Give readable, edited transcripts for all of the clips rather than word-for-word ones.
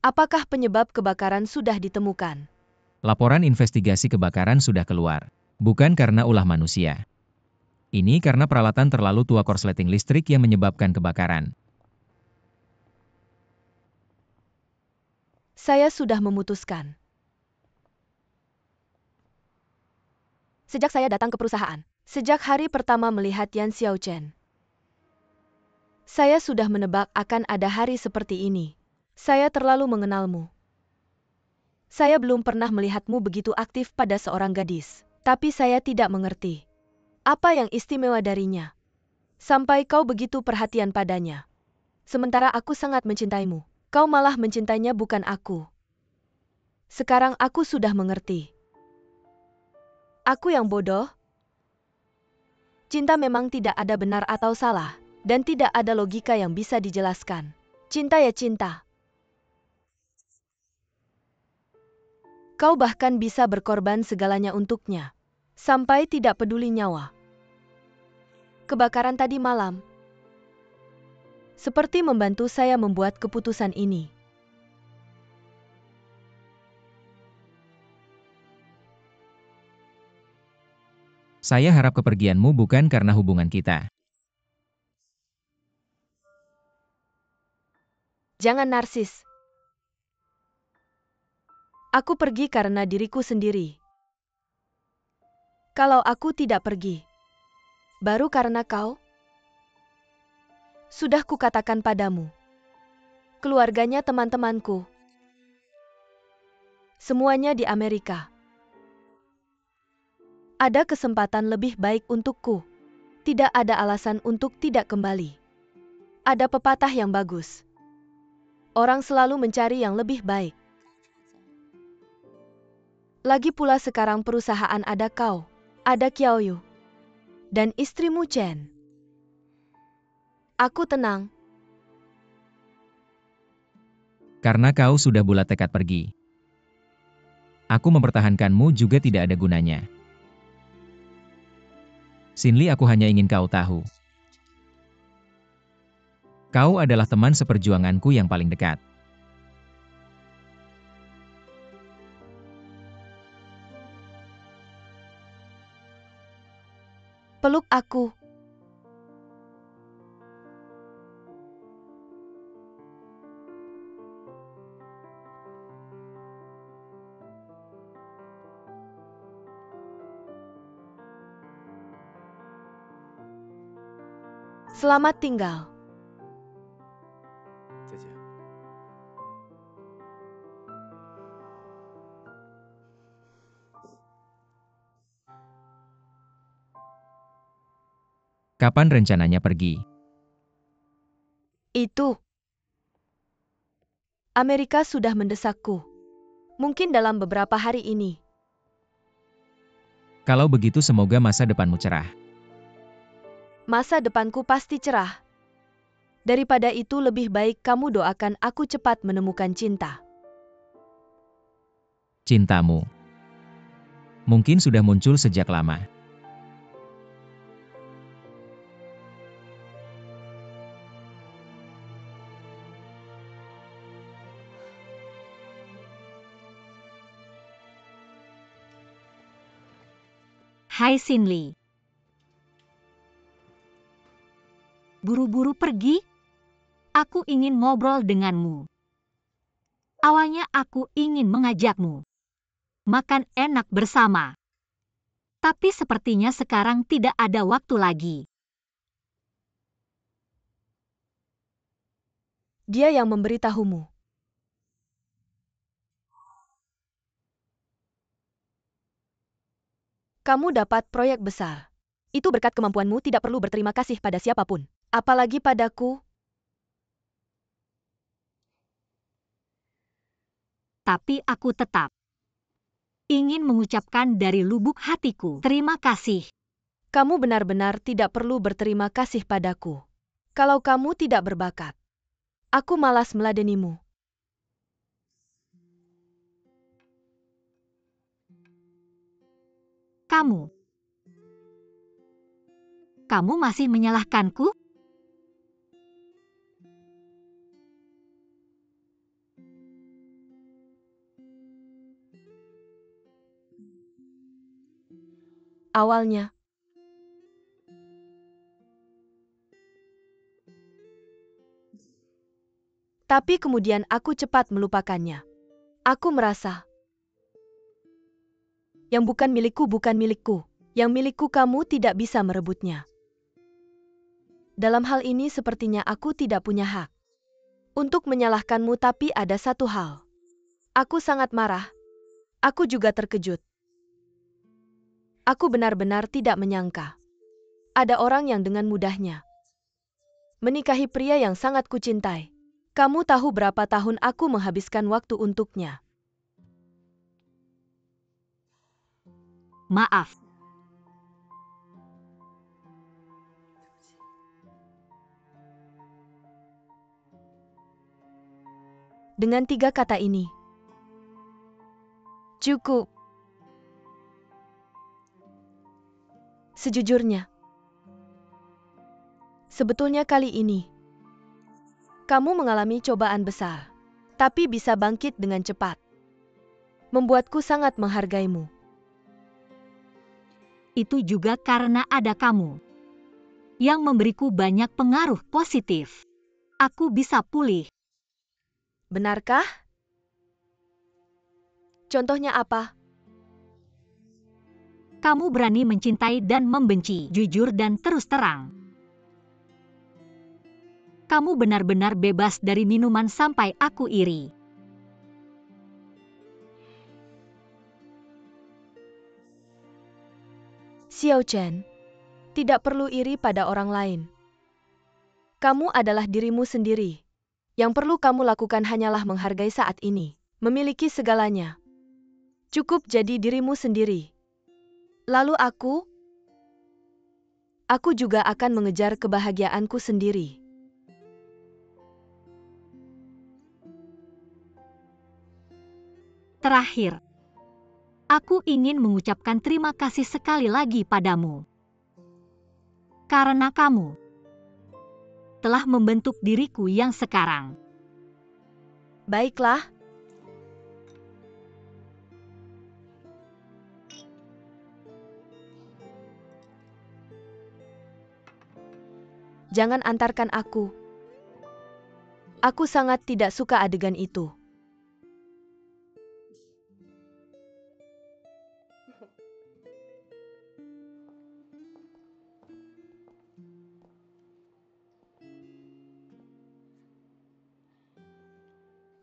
Apakah penyebab kebakaran sudah ditemukan? Laporan investigasi kebakaran sudah keluar. Bukan karena ulah manusia. Ini karena peralatan terlalu tua korsleting listrik yang menyebabkan kebakaran. Saya sudah memutuskan. Sejak saya datang ke perusahaan, sejak hari pertama melihat Yan Xiaochen, saya sudah menebak akan ada hari seperti ini. Saya terlalu mengenalmu. Saya belum pernah melihatmu begitu aktif pada seorang gadis, tapi saya tidak mengerti apa yang istimewa darinya, sampai kau begitu perhatian padanya. Sementara aku sangat mencintaimu, kau malah mencintainya bukan aku. Sekarang aku sudah mengerti. Aku yang bodoh? Cinta memang tidak ada benar atau salah, dan tidak ada logika yang bisa dijelaskan. Cinta ya cinta. Kau bahkan bisa berkorban segalanya untuknya, sampai tidak peduli nyawa. Kebakaran tadi malam seperti membantu saya membuat keputusan ini. Saya harap kepergianmu bukan karena hubungan kita. Jangan narsis. Aku pergi karena diriku sendiri. Kalau aku tidak pergi, baru karena kau, sudah kukatakan padamu. Keluarganya teman-temanku. Semuanya di Amerika. Ada kesempatan lebih baik untukku. Tidak ada alasan untuk tidak kembali. Ada pepatah yang bagus. Orang selalu mencari yang lebih baik. Lagi pula sekarang perusahaan ada kau, ada Qiaoyu, dan istrimu Chen. Aku tenang. Karena kau sudah bulat tekad pergi. Aku mempertahankanmu juga tidak ada gunanya. Xinli, aku hanya ingin kau tahu. Kau adalah teman seperjuanganku yang paling dekat. Peluk aku. Selamat tinggal. Kapan rencananya pergi? Itu. Amerika sudah mendesakku. Mungkin dalam beberapa hari ini. Kalau begitu semoga masa depanmu cerah. Masa depanku pasti cerah. Daripada itu lebih baik kamu doakan aku cepat menemukan cinta. Cintamu mungkin sudah muncul sejak lama. Hai Xinli. Buru-buru pergi? Aku ingin ngobrol denganmu. Awalnya aku ingin mengajakmu makan enak bersama. Tapi sepertinya sekarang tidak ada waktu lagi. Dia yang memberitahumu. Kamu dapat proyek besar. Itu berkat kemampuanmu, tidak perlu berterima kasih pada siapapun. Apalagi padaku. Tapi aku tetap ingin mengucapkan dari lubuk hatiku terima kasih. Kamu benar-benar tidak perlu berterima kasih padaku. Kalau kamu tidak berbakat, aku malas meladenimu. Kamu masih menyalahkanku? awalnya. Tapi kemudian aku cepat melupakannya. Aku merasa, yang bukan milikku bukan milikku. Yang milikku kamu tidak bisa merebutnya. Dalam hal ini sepertinya aku tidak punya hak untuk menyalahkanmu, tapi ada satu hal. Aku sangat marah. Aku juga terkejut. Aku benar-benar tidak menyangka. Ada orang yang dengan mudahnya menikahi pria yang sangat kucintai. Kamu tahu berapa tahun aku menghabiskan waktu untuknya? Maaf. Dengan 3 kata ini. Cukup. Sejujurnya, sebetulnya kali ini, kamu mengalami cobaan besar, tapi bisa bangkit dengan cepat. Membuatku sangat menghargaimu. Itu juga karena ada kamu yang memberiku banyak pengaruh positif. Aku bisa pulih. Benarkah? Contohnya apa? Kamu berani mencintai dan membenci, jujur dan terus terang. Kamu benar-benar bebas dari minuman sampai aku iri. Xiao Chen, tidak perlu iri pada orang lain. Kamu adalah dirimu sendiri. Yang perlu kamu lakukan hanyalah menghargai saat ini, memiliki segalanya. Cukup jadi dirimu sendiri. Lalu aku juga akan mengejar kebahagiaanku sendiri. Terakhir, aku ingin mengucapkan terima kasih sekali lagi padamu. Karena kamu telah membentuk diriku yang sekarang. Baiklah. Jangan antarkan aku. Aku sangat tidak suka adegan itu.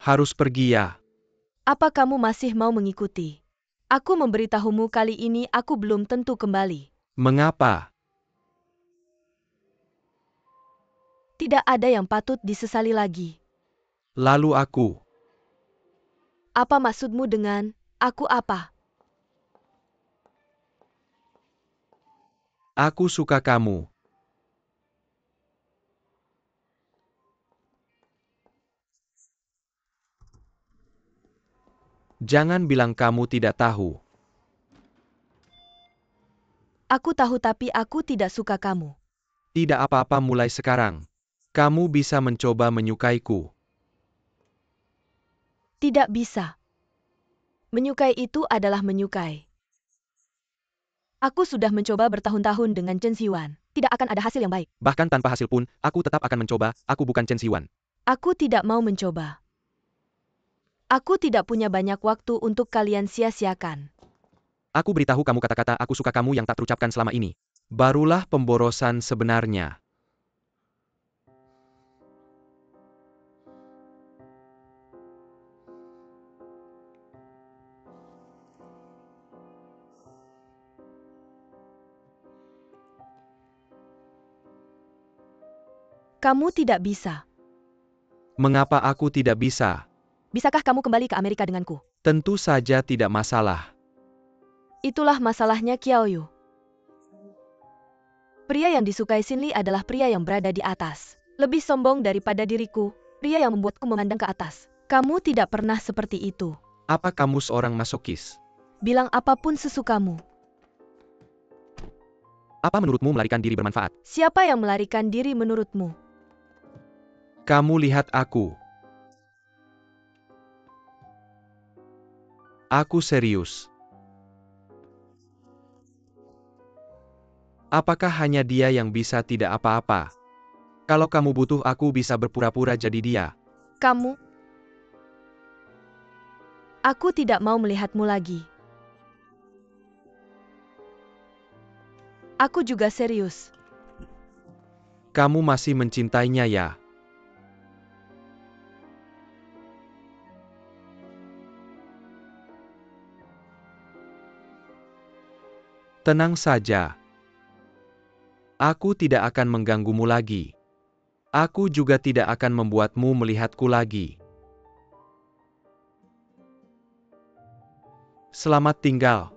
Harus pergi ya. Apa kamu masih mau mengikuti? Aku memberitahumu kali ini aku belum tentu kembali. Mengapa? Tidak ada yang patut disesali lagi. Lalu aku. Apa maksudmu dengan aku apa? Aku suka kamu. Jangan bilang kamu tidak tahu. Aku tahu tapi aku tidak suka kamu. Tidak apa-apa mulai sekarang. Kamu bisa mencoba menyukaiku. Tidak bisa. Menyukai itu adalah menyukai. Aku sudah mencoba bertahun-tahun dengan Chen Xiwan. Tidak akan ada hasil yang baik. Bahkan tanpa hasil pun, aku tetap akan mencoba. Aku bukan Chen Xiwan. Aku tidak mau mencoba. Aku tidak punya banyak waktu untuk kalian sia-siakan. Aku beritahu kamu kata-kata aku suka kamu yang tak terucapkan selama ini. Barulah pemborosan sebenarnya. Kamu tidak bisa. Mengapa aku tidak bisa? Bisakah kamu kembali ke Amerika denganku? Tentu saja tidak masalah. Itulah masalahnya Qiao Yu. Pria yang disukai Xin Li adalah pria yang berada di atas. Lebih sombong daripada diriku, pria yang membuatku memandang ke atas. Kamu tidak pernah seperti itu. Apa kamu seorang masokis? Bilang apapun sesukamu. Apa menurutmu melarikan diri bermanfaat? Siapa yang melarikan diri menurutmu? Kamu lihat aku. Aku serius. Apakah hanya dia yang bisa tidak apa-apa? Kalau kamu butuh aku bisa berpura-pura jadi dia. Kamu? Aku tidak mau melihatmu lagi. Aku juga serius. Kamu masih mencintainya ya? Tenang saja. Aku tidak akan mengganggumu lagi. Aku juga tidak akan membuatmu melihatku lagi. Selamat tinggal.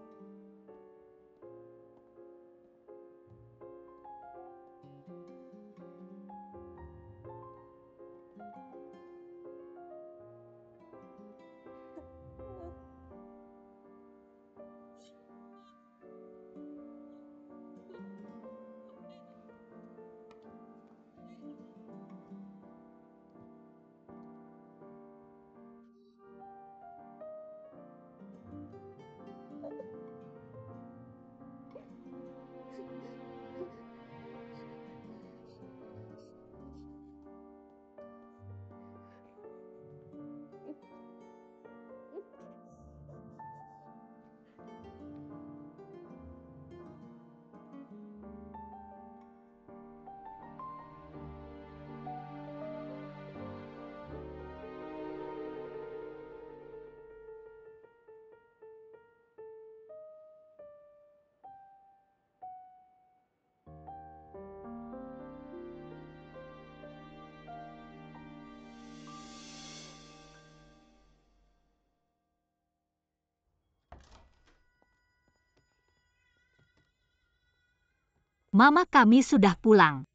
Mama kami sudah pulang.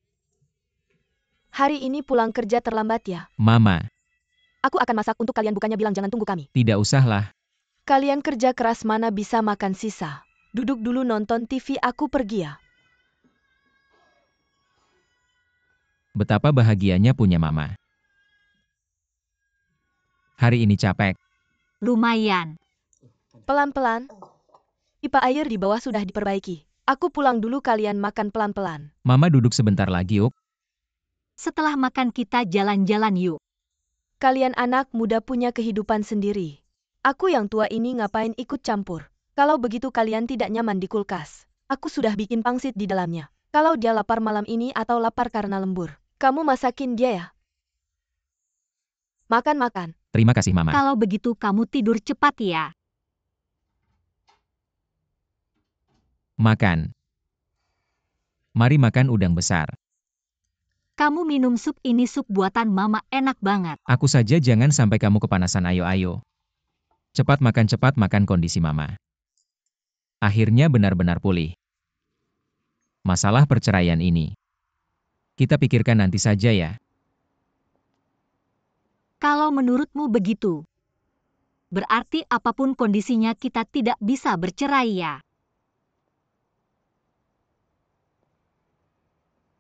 Hari ini pulang kerja terlambat ya? Mama, Aku akan masak untuk kalian, bukannya bilang jangan tunggu kami. tidak usahlah. Kalian kerja keras mana bisa makan sisa. Duduk dulu nonton TV, aku pergi ya. Betapa bahagianya punya mama. Hari ini capek. Lumayan. Pelan-pelan. Pipa air di bawah sudah diperbaiki. Aku pulang dulu, kalian makan pelan-pelan. Mama duduk sebentar lagi yuk. Setelah makan kita jalan-jalan yuk. Kalian anak muda punya kehidupan sendiri. Aku yang tua ini ngapain ikut campur? Kalau begitu kalian tidak nyaman di kulkas. Aku sudah bikin pangsit di dalamnya. Kalau dia lapar malam ini atau lapar karena lembur, kamu masakin dia ya. Makan-makan. Terima kasih mama. Kalau begitu kamu tidur cepat ya. Makan. Mari makan udang besar. Kamu minum sup, ini sup buatan mama, enak banget. Aku saja jangan sampai kamu kepanasan, ayo. Cepat makan kondisi mama. Akhirnya benar-benar pulih. Masalah perceraian ini. Kita pikirkan nanti saja ya. Kalau menurutmu begitu, berarti apapun kondisinya kita tidak bisa bercerai ya.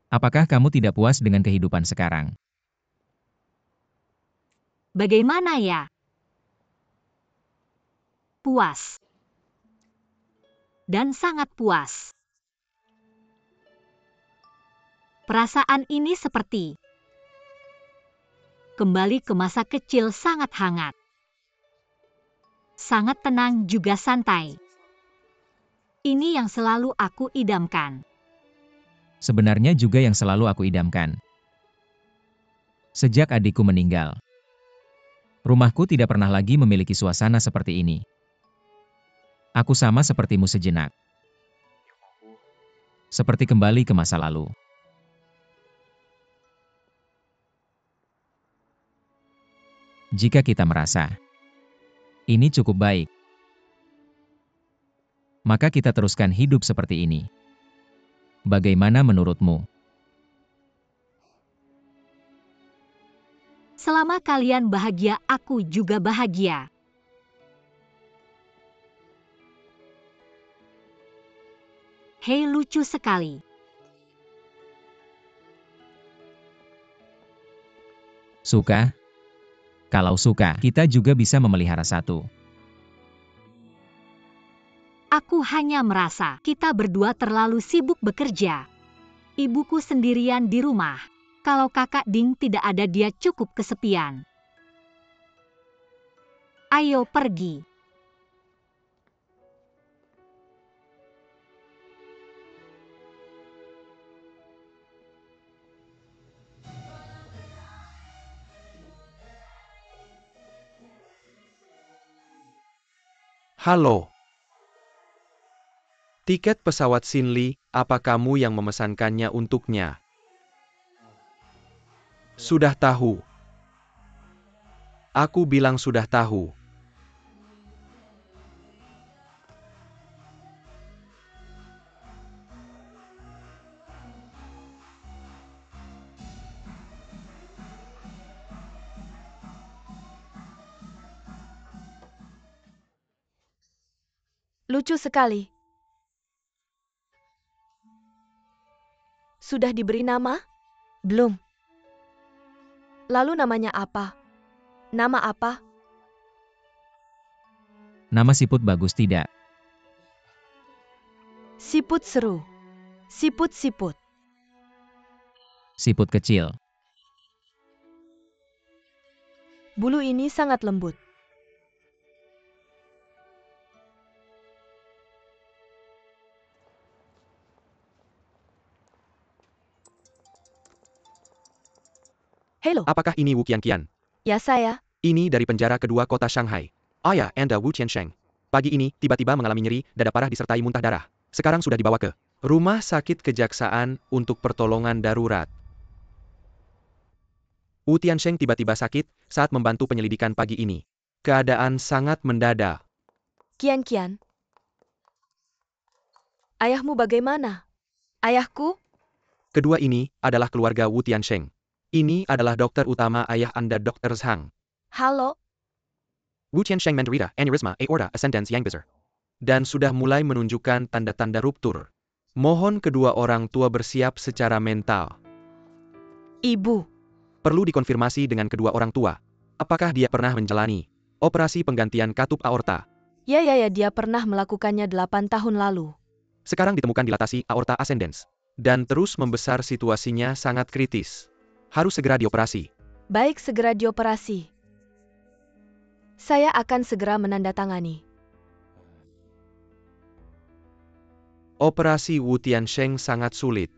Apakah kamu tidak puas dengan kehidupan sekarang? Bagaimana ya? Puas. Dan sangat puas. Perasaan ini seperti kembali ke masa kecil, sangat hangat. Sangat tenang juga santai. Ini yang selalu aku idamkan. Sebenarnya juga yang selalu aku idamkan. Sejak adikku meninggal, rumahku tidak pernah lagi memiliki suasana seperti ini. Aku sama sepertimu sejenak. Seperti kembali ke masa lalu. Jika kita merasa ini cukup baik, maka kita teruskan hidup seperti ini. Bagaimana menurutmu? Selama kalian bahagia, aku juga bahagia. Hei, lucu sekali. Suka? Kalau suka, kita juga bisa memelihara satu. Aku hanya merasa kita berdua terlalu sibuk bekerja. Ibuku sendirian di rumah. Kalau kakak Ding tidak ada, dia cukup kesepian. Ayo pergi. Halo. Tiket pesawat Sinli, apa kamu yang memesankannya untuknya? Sudah tahu. Aku bilang sudah tahu. Lucu sekali. Sudah diberi nama? Belum. Lalu namanya apa? Nama apa? Nama siput bagus tidak? Siput seru. Siput-siput. Siput kecil. Bulu ini sangat lembut. Halo. Apakah ini Wu Qianqian? Ya saya. Ini dari penjara kedua kota Shanghai. Ayah Anda Wu Qiansheng. Pagi ini, tiba-tiba mengalami nyeri, dada parah disertai muntah darah. Sekarang sudah dibawa ke rumah sakit kejaksaan untuk pertolongan darurat. Wu Tiansheng tiba-tiba sakit saat membantu penyelidikan pagi ini. Keadaan sangat mendadak. Kian-Kian. Ayahmu bagaimana? Ayahku? Kedua ini adalah keluarga Wu Tiansheng. Ini adalah dokter utama ayah Anda, Dr. Zhang. Halo. Wu Tiansheng menderita aneurysma aorta ascendens yang besar. Dan sudah mulai menunjukkan tanda-tanda ruptur. Mohon kedua orang tua bersiap secara mental. Ibu. Perlu dikonfirmasi dengan kedua orang tua. Apakah dia pernah menjalani operasi penggantian katup aorta? Ya, dia pernah melakukannya 8 tahun lalu. Sekarang ditemukan dilatasi aorta ascendens. Dan terus membesar, situasinya sangat kritis. Harus segera dioperasi. Baik, segera dioperasi. Saya akan segera menandatangani. Operasi Wu Tiansheng sangat sulit.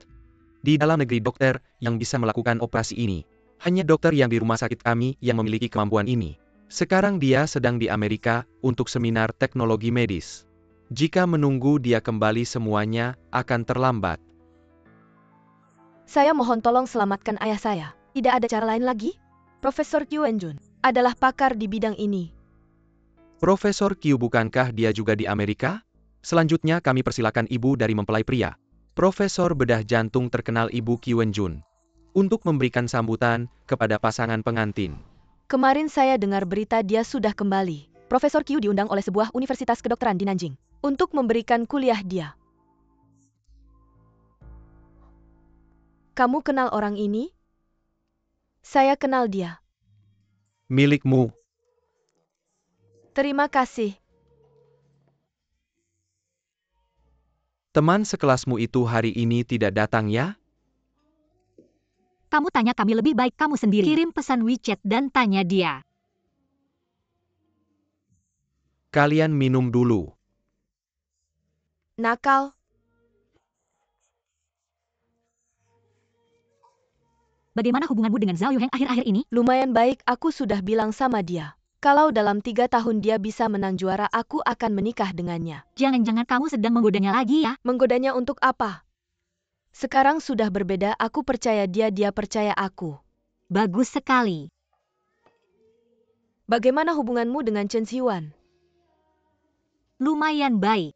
Di dalam negeri dokter yang bisa melakukan operasi ini. Hanya dokter yang di rumah sakit kami yang memiliki kemampuan ini. Sekarang dia sedang di Amerika untuk seminar teknologi medis. Jika menunggu dia kembali, semuanya akan terlambat. Saya mohon tolong selamatkan ayah saya. Tidak ada cara lain lagi? Profesor Qiu Wenjun adalah pakar di bidang ini. Profesor Qiu, bukankah dia juga di Amerika? Selanjutnya kami persilakan ibu dari mempelai pria. Profesor bedah jantung terkenal Ibu Qiu Wenjun. Untuk memberikan sambutan kepada pasangan pengantin. Kemarin saya dengar berita dia sudah kembali. Profesor Qiu diundang oleh sebuah universitas kedokteran di Nanjing untuk memberikan kuliah dia. Kamu kenal orang ini? Saya kenal dia. Milikmu. Terima kasih. Teman sekelasmu itu hari ini tidak datang ya? Kamu tanya kami, lebih baik kamu sendiri. Kirim pesan WeChat dan tanya dia. Kalian minum dulu. Nakal. Bagaimana hubunganmu dengan Zhao Yuheng akhir-akhir ini? Lumayan baik, aku sudah bilang sama dia. Kalau dalam 3 tahun dia bisa menang juara, aku akan menikah dengannya. Jangan-jangan kamu sedang menggodanya lagi ya? Menggodanya untuk apa? Sekarang sudah berbeda, aku percaya dia, dia percaya aku. Bagus sekali. Bagaimana hubunganmu dengan Chen Xiuan? Lumayan baik.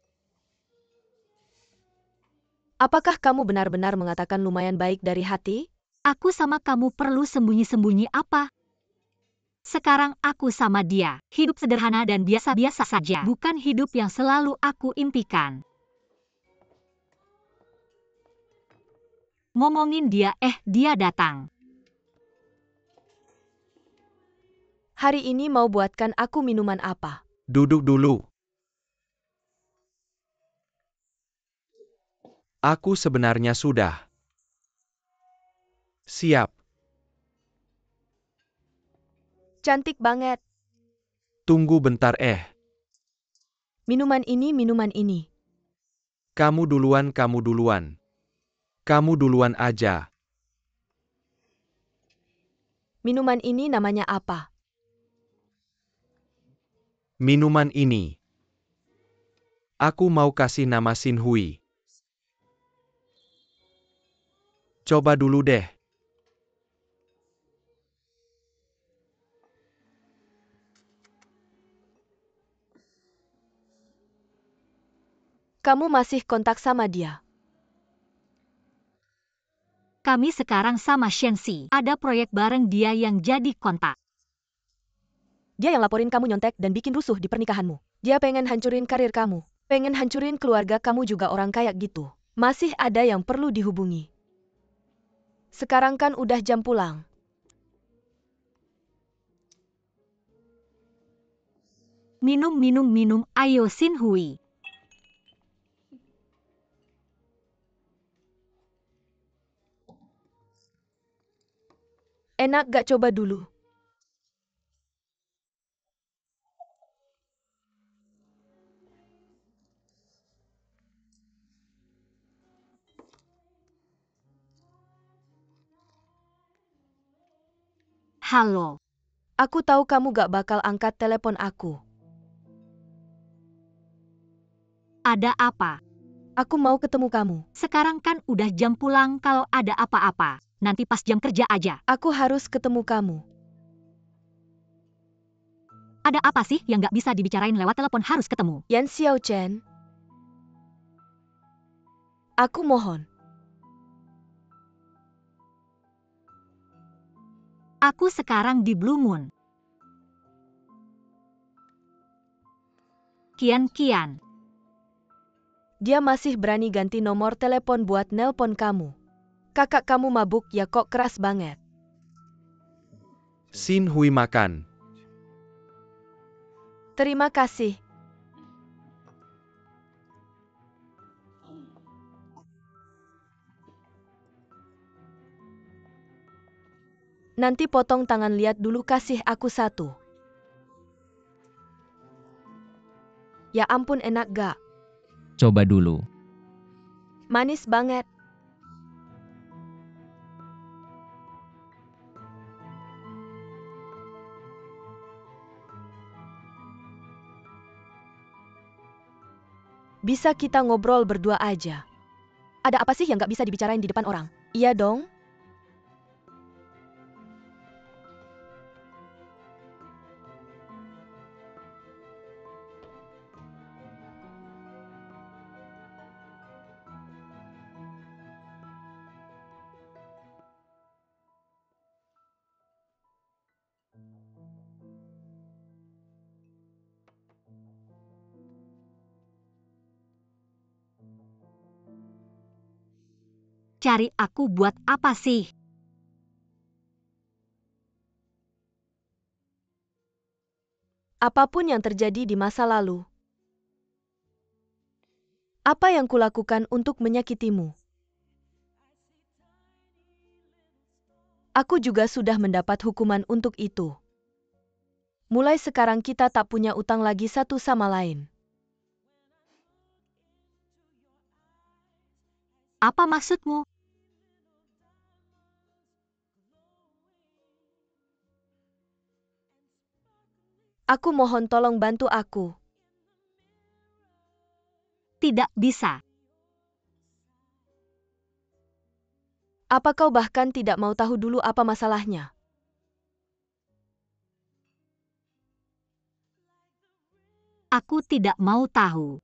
Apakah kamu benar-benar mengatakan lumayan baik dari hati? Aku sama kamu perlu sembunyi-sembunyi apa? Sekarang aku sama dia. Hidup sederhana dan biasa-biasa saja. Bukan hidup yang selalu aku impikan. Ngomongin dia, dia datang. Hari ini mau buatkan aku minuman apa? Duduk dulu. Aku sebenarnya sudah siap. Cantik banget. Tunggu bentar Minuman ini. Kamu duluan. Kamu duluan aja. Minuman ini namanya apa? Minuman ini. Aku mau kasih nama Xinhui. Coba dulu deh. Kamu masih kontak sama dia? Kami sekarang sama Shenxi. Ada proyek bareng dia yang jadi kontak. Dia yang laporin kamu nyontek dan bikin rusuh di pernikahanmu. Dia pengen hancurin karir kamu. Pengen hancurin keluarga kamu juga orang kayak gitu. Masih ada yang perlu dihubungi. Sekarang kan udah jam pulang. Minum, ayo Xinhui. Enak gak coba dulu? Halo. Aku tahu kamu gak bakal angkat telepon aku. Ada apa? Aku mau ketemu kamu. Sekarang kan udah jam pulang, kalau ada apa-apa. Nanti pas jam kerja aja. Aku harus ketemu kamu. Ada apa sih yang gak bisa dibicarain lewat telepon harus ketemu? Yan Xiaochen. Aku mohon. Aku sekarang di Blue Moon. Kian. Dia masih berani ganti nomor telepon buat nelpon kamu. Kakak kamu mabuk ya kok keras banget. Xinhui makan. Terima kasih. Nanti potong tangan, lihat dulu, kasih aku satu. Ya ampun, enak gak? Coba dulu. Manis banget. Bisa kita ngobrol berdua aja? Ada apa sih yang gak bisa dibicarain di depan orang? Iya dong? Cari aku buat apa sih? Apapun yang terjadi di masa lalu. Apa yang kulakukan untuk menyakitimu? Aku juga sudah mendapat hukuman untuk itu. Mulai sekarang kita tak punya utang lagi satu sama lain. Apa maksudmu? Aku mohon tolong bantu aku. Tidak bisa. Apa kau bahkan tidak mau tahu dulu apa masalahnya? Aku tidak mau tahu.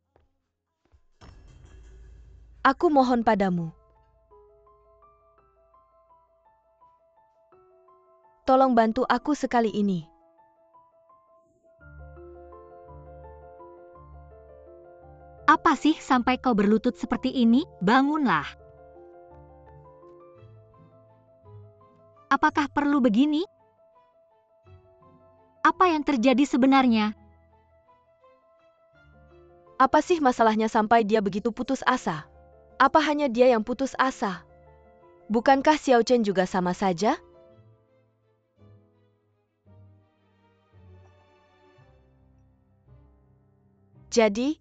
Aku mohon padamu. Tolong bantu aku sekali ini. Apa sih sampai kau berlutut seperti ini? Bangunlah. Apakah perlu begini? Apa yang terjadi sebenarnya? Apa sih masalahnya sampai dia begitu putus asa? Apa hanya dia yang putus asa? Bukankah Xiao Chen juga sama saja? Jadi,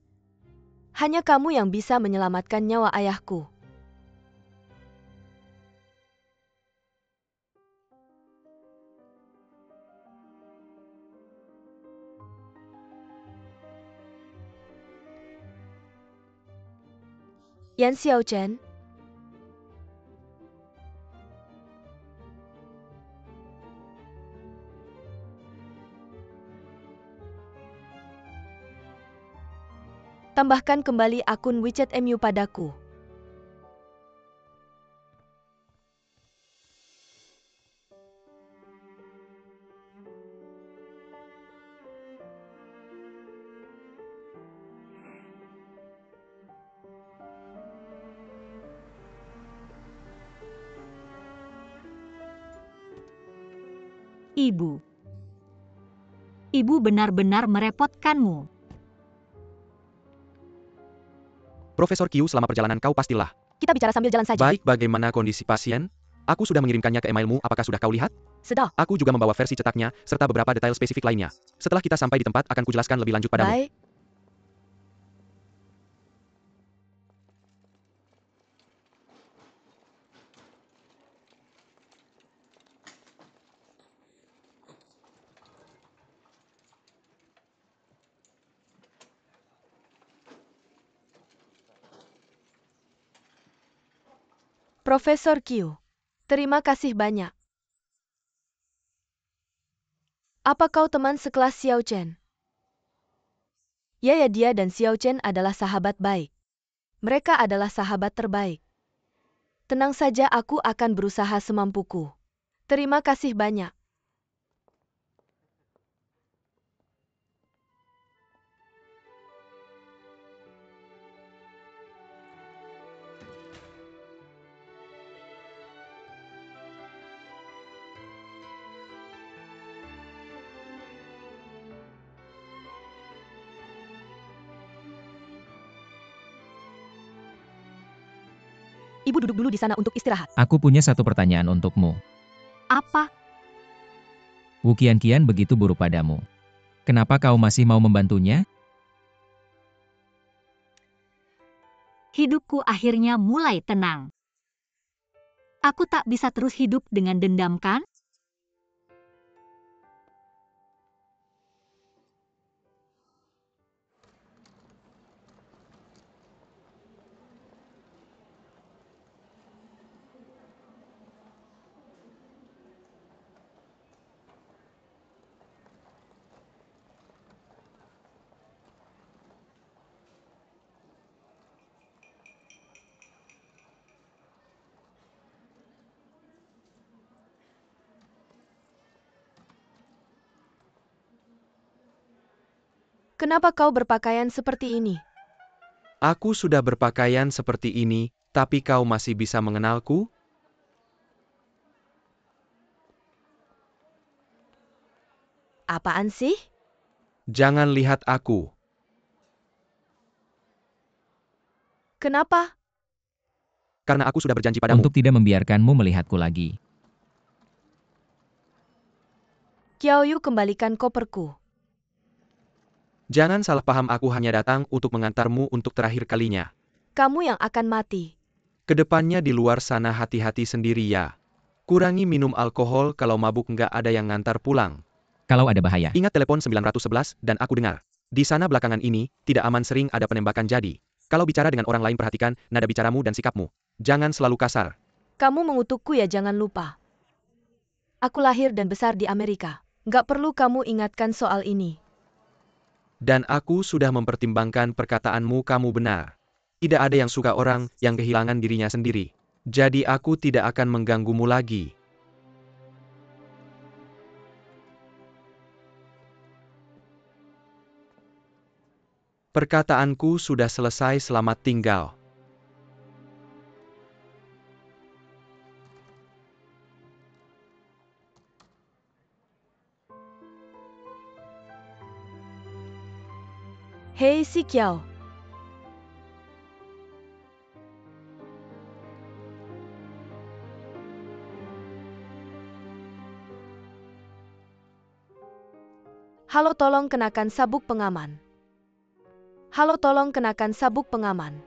hanya kamu yang bisa menyelamatkan nyawa ayahku. Yan Xiao Chen, tambahkan kembali akun WeChat MU padaku. Ibu. Ibu benar-benar merepotkanmu. Profesor Qiu, selama perjalanan kau pastilah. Kita bicara sambil jalan saja. Baik, bagaimana kondisi pasien? Aku sudah mengirimkannya ke emailmu, apakah sudah kau lihat? Sudah. Aku juga membawa versi cetaknya, serta beberapa detail spesifik lainnya. Setelah kita sampai di tempat, akan kujelaskan lebih lanjut padamu. Baik. Profesor Qiu, terima kasih banyak. Apa kau teman sekelas Xiao Chen? Ya, dia dan Xiao Chen adalah sahabat baik. Mereka adalah sahabat terbaik. Tenang saja, aku akan berusaha semampuku. Terima kasih banyak. Ibu duduk dulu di sana untuk istirahat. Aku punya satu pertanyaan untukmu. Apa? Wu Qianqian begitu buruk padamu. Kenapa kau masih mau membantunya? Hidupku akhirnya mulai tenang. Aku tak bisa terus hidup dengan dendam, kan? Kenapa kau berpakaian seperti ini? Aku sudah berpakaian seperti ini, tapi kau masih bisa mengenalku? Apaan sih? Jangan lihat aku. Kenapa? Karena aku sudah berjanji padamu. Untuk tidak membiarkanmu melihatku lagi. Qiao Yu, kembalikan koperku. Jangan salah paham, aku hanya datang untuk mengantarmu untuk terakhir kalinya. Kamu yang akan mati. Kedepannya di luar sana hati-hati sendiri ya. Kurangi minum alkohol, kalau mabuk nggak ada yang ngantar pulang. Kalau ada bahaya. Ingat telepon 911 dan aku dengar. Di sana belakangan ini, tidak aman, sering ada penembakan jadi. Kalau bicara dengan orang lain perhatikan nada bicaramu dan sikapmu. Jangan selalu kasar. Kamu mengutukku ya, jangan lupa. Aku lahir dan besar di Amerika. Nggak perlu kamu ingatkan soal ini. Dan aku sudah mempertimbangkan perkataanmu, kamu benar. Tidak ada yang suka orang yang kehilangan dirinya sendiri. Jadi aku tidak akan mengganggumu lagi. Perkataanku sudah selesai, selamat tinggal. Hei si Qiao. Halo, tolong kenakan sabuk pengaman. Halo, tolong kenakan sabuk pengaman.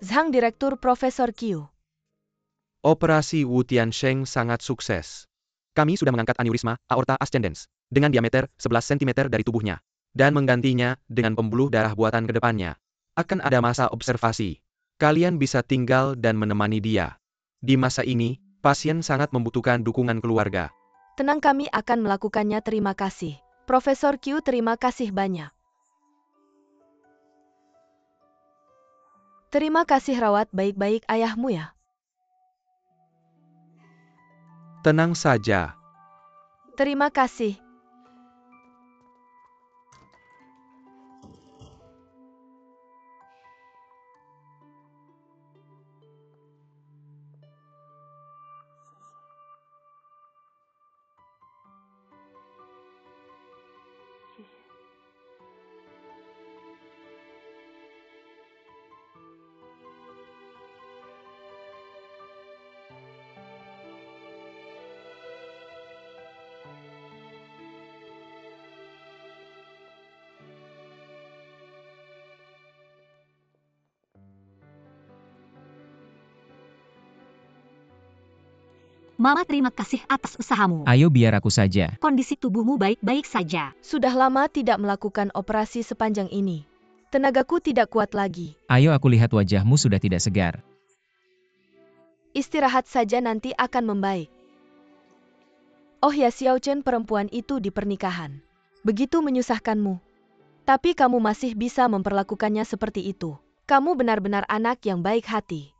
Zhang Direktur Profesor Qiu. Operasi Wu Tiansheng sangat sukses. Kami sudah mengangkat aneurisma aorta ascendens dengan diameter 11 cm dari tubuhnya dan menggantinya dengan pembuluh darah buatan ke depannya. Akan ada masa observasi. Kalian bisa tinggal dan menemani dia. Di masa ini, pasien sangat membutuhkan dukungan keluarga. Tenang, kami akan melakukannya. Terima kasih. Profesor Qiu, terima kasih banyak. Terima kasih, rawat baik-baik ayahmu ya. Tenang saja. Terima kasih. Mama, terima kasih atas usahamu. Ayo biar aku saja. Kondisi tubuhmu baik-baik saja. Sudah lama tidak melakukan operasi sepanjang ini. Tenagaku tidak kuat lagi. Ayo aku lihat wajahmu sudah tidak segar. Istirahat saja, nanti akan membaik. Oh ya, Xiao Chen, perempuan itu di pernikahan. Begitu menyusahkanmu. Tapi kamu masih bisa memperlakukannya seperti itu. Kamu benar-benar anak yang baik hati.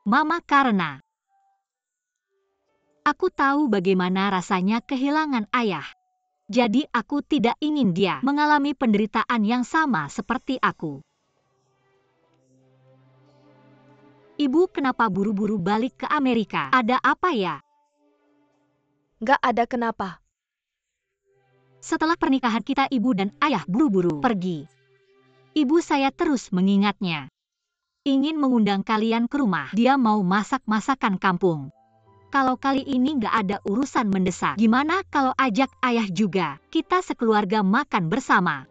Mama, karena aku tahu bagaimana rasanya kehilangan ayah. Jadi aku tidak ingin dia mengalami penderitaan yang sama seperti aku. Ibu, kenapa buru-buru balik ke Amerika? Ada apa ya? Gak ada kenapa. Setelah pernikahan kita, ibu dan ayah buru-buru pergi. Ibu saya terus mengingatnya. Ingin mengundang kalian ke rumah. Dia mau masak masakan kampung. Kalau kali ini nggak ada urusan mendesak, gimana kalau ajak ayah juga? Kita sekeluarga makan bersama.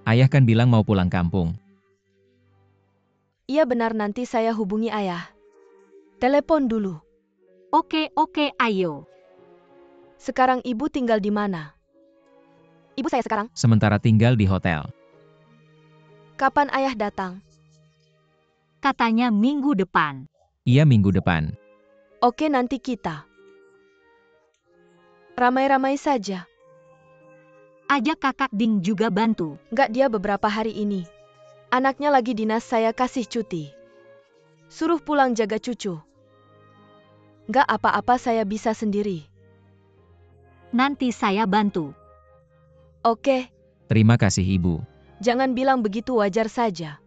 Ayah kan bilang mau pulang kampung. Iya benar, nanti saya hubungi ayah. Telepon dulu. Oke, ayo. Sekarang ibu tinggal di mana? Ibu saya sekarang. Sementara tinggal di hotel. Kapan ayah datang? Katanya minggu depan. Iya, minggu depan. Oke, nanti kita ramai-ramai saja. Ajak kakak Ding juga bantu. Nggak, dia beberapa hari ini. Anaknya lagi dinas, saya kasih cuti. Suruh pulang jaga cucu. Nggak apa-apa, saya bisa sendiri. Nanti saya bantu. Oke, Terima kasih Ibu. jangan bilang begitu, wajar saja.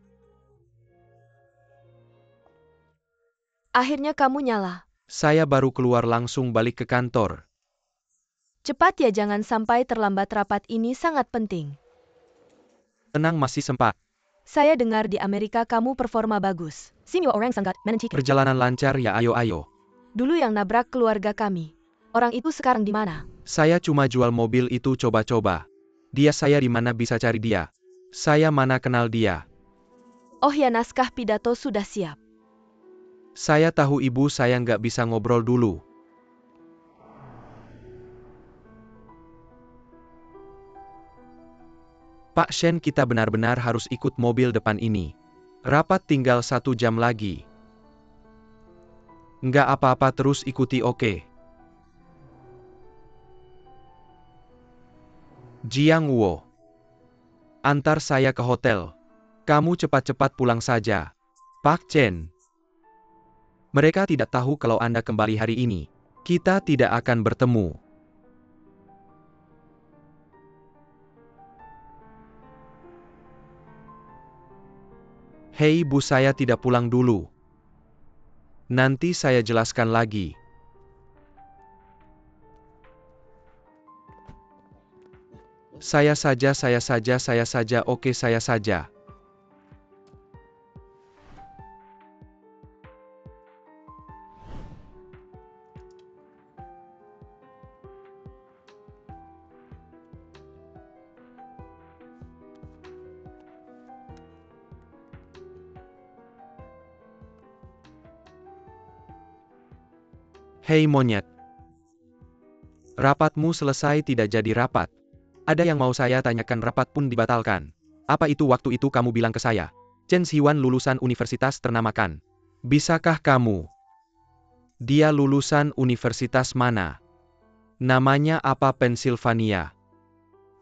Akhirnya kamu nyala. Saya baru keluar langsung balik ke kantor. Cepat ya, jangan sampai terlambat, rapat ini sangat penting. Tenang, masih sempat. Saya dengar di Amerika kamu performa bagus. Sinyo orang sangat menentukan. Perjalanan lancar ya, ayo. Dulu yang nabrak keluarga kami. Orang itu sekarang di mana? Saya cuma jual mobil itu coba-coba. Dia saya di mana bisa cari dia? Saya mana kenal dia? Oh ya, naskah pidato sudah siap. Saya tahu ibu saya nggak bisa ngobrol dulu. Pak Shen, kita benar-benar harus ikut mobil depan ini. Rapat tinggal 1 jam lagi. Nggak apa-apa, terus ikuti, oke? Jiang Wo, antar saya ke hotel. Kamu cepat-cepat pulang saja. Pak Chen. Mereka tidak tahu kalau Anda kembali hari ini. Kita tidak akan bertemu. Hei Bu, saya tidak pulang dulu. Nanti saya jelaskan lagi. Saya saja, oke, saya saja. Hei monyet. Rapatmu selesai, tidak jadi rapat. Ada yang mau saya tanyakan, rapat pun dibatalkan. Apa itu waktu itu kamu bilang ke saya? Chen Xiwan lulusan universitas ternama kan? Bisakah kamu? Dia lulusan universitas mana? Namanya apa? Pennsylvania.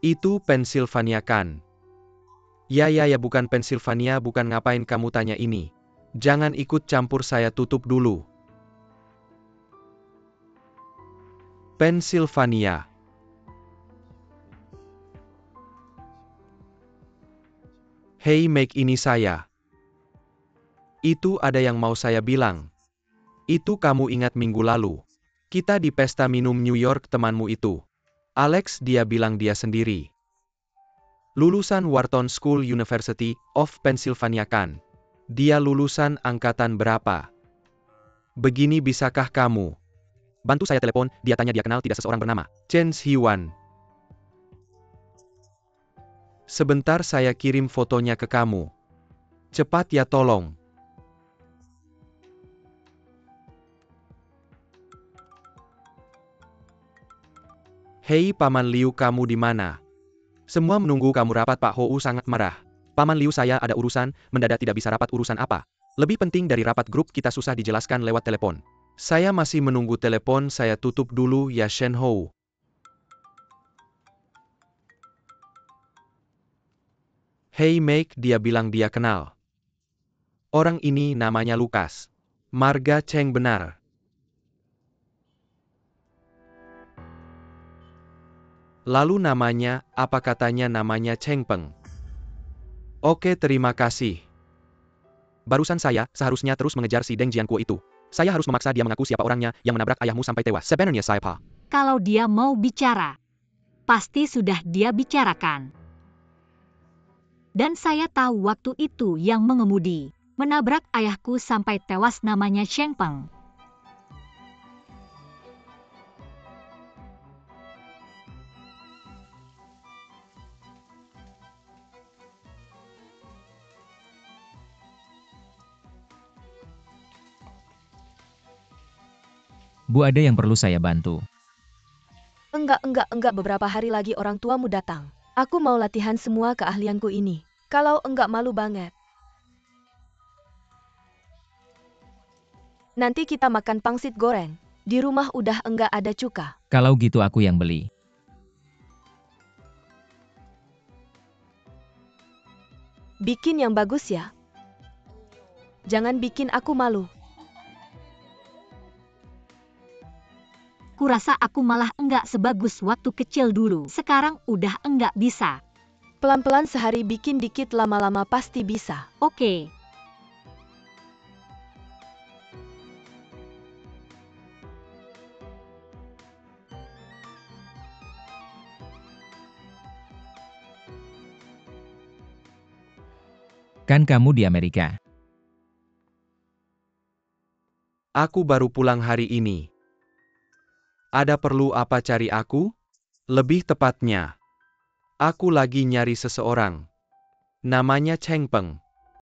Itu Pennsylvania kan? Ya, bukan Pennsylvania, bukan. Ngapain kamu tanya ini? Jangan ikut campur, saya tutup dulu. Pennsylvania. Hei Mike, ini saya. Itu ada yang mau saya bilang. Itu kamu ingat minggu lalu? Kita di pesta minum New York, temanmu itu. Alex, dia bilang dia sendiri. Lulusan Wharton School University of Pennsylvania kan? Dia lulusan angkatan berapa? Begini, bisakah kamu bantu saya telepon? Dia tanya dia kenal tidak seseorang bernama Chen Xiwan. Sebentar, saya kirim fotonya ke kamu. Cepat ya, tolong. Hei Paman Liu, kamu di mana? Semua menunggu kamu rapat. Pak Hou sangat marah. Paman Liu, saya ada urusan, mendadak tidak bisa rapat. Urusan apa? Lebih penting dari rapat grup kita, susah dijelaskan lewat telepon. Saya masih menunggu telepon, saya tutup dulu ya Shen Hou. Hei Mike, dia bilang dia kenal. Orang ini namanya Lukas. Marga Cheng, benar. Lalu namanya, apa? Katanya namanya Cheng Peng. Oke, terima kasih. Barusan saya seharusnya terus mengejar si Deng Jianguo itu. Saya harus memaksa dia mengaku siapa orangnya yang menabrak ayahmu sampai tewas. Sebenarnya siapa? Kalau dia mau bicara, pasti sudah dia bicarakan. Dan saya tahu waktu itu yang mengemudi menabrak ayahku sampai tewas namanya Cheng Peng. Bu, ada yang perlu saya bantu. Enggak, beberapa hari lagi orang tuamu datang. Aku mau latihan semua keahlianku ini. Kalau enggak, malu banget. Nanti kita makan pangsit goreng. Di rumah udah enggak ada cuka. Kalau gitu aku yang beli. Bikin yang bagus ya. Jangan bikin aku malu. Kurasa aku malah enggak sebagus waktu kecil dulu. Sekarang udah enggak bisa. Pelan-pelan sehari bikin dikit, lama-lama pasti bisa. Oke. Kan kamu di Amerika. Aku baru pulang hari ini. Ada perlu apa cari aku? Lebih tepatnya, aku lagi nyari seseorang. Namanya Cheng Peng.